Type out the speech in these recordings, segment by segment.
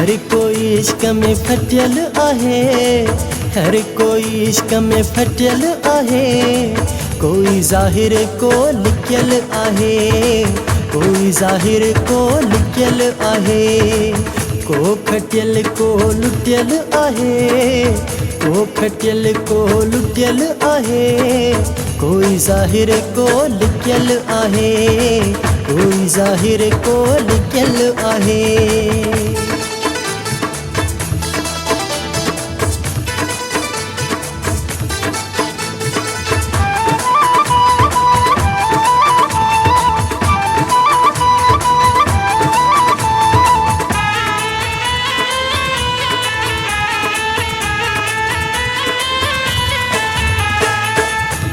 हर कोई इश्क में फटियल आहे, हर कोई इश्क में फटियल आहे। कोई ज़ाहिर को लिखियल आहे, कोई ज़ाहिर को लिखियल आहे। को खटियल को लुटियल आहे, को खटियल को लुटियल आहे। कोई ज़ाहिर को लिखियल आहे, कोई ज़ाहिर को लिखियल आहे।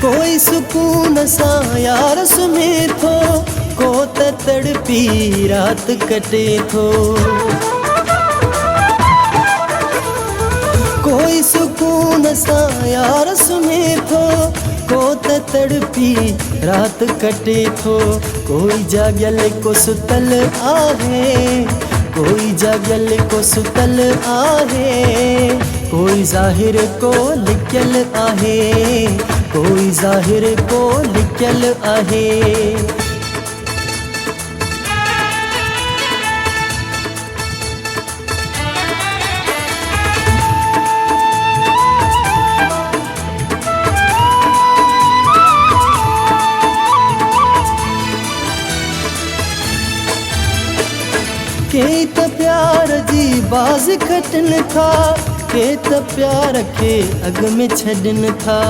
कोई सुकून सा यार सुमे थो, को त तड़पी रात कटे थो। कोई सुकून सा यार सुमे थो, को त तड़पी रात कटे थो। कोई जागल को सुतल आहे, कोई जागल को सुतल आहे। कोई ज़ाहिर को लिखियल आहे, कोई ज़ाहिर को लिखियल आहे। के त प्यार जी बाज़ खटन था, के त प्यार के अग में छॾन था।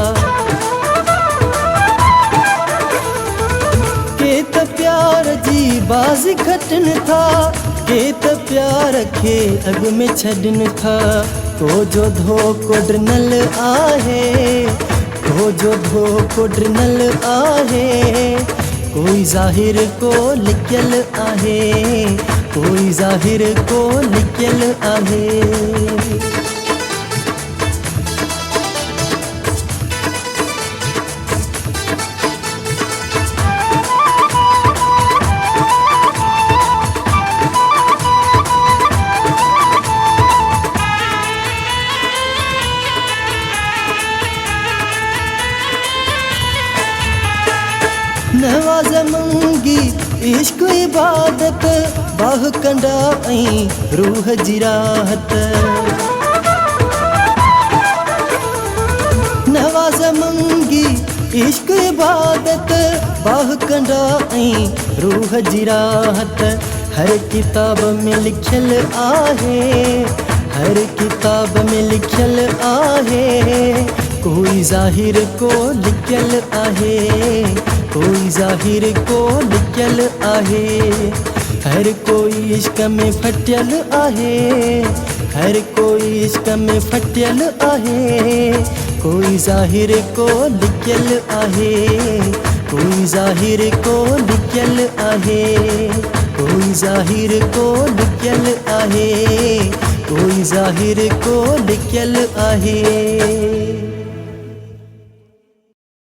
के त प्यार जी बाज़ खटन था, के त प्यार के अग में छॾन था। को जो धोखो ॾिनल आहे, को जो धोखो ॾिनल आहे। कोई ज़ाहिर को लिखियल आहे, कोई ज़ाहिर को लिखियल आहे। नवाज़ मंगी इश्क इबादत, बाह कंडा ऐं रूह जी राहत। नवाज़ मंगी इश्क इबादत, बाह कंडा ऐं रूह जी राहत। हर किताब में लिखियल आहे, हर किताब में लिखियल आहे। कोई ज़ाहिर को लिखियल आहे, कोई ज़ाहिर को लिखियल आहे। हर कोई इश्क में फटियल आहे, हर कोई इश्क में फटियल आहे। कोई ज़ाहिर को लिखियल आहे, कोई ज़ाहिर को लिखियल आहे। कोई ज़ाहिर को लिखियल आहे, कोई ज़ाहिर को लिखियल आहे।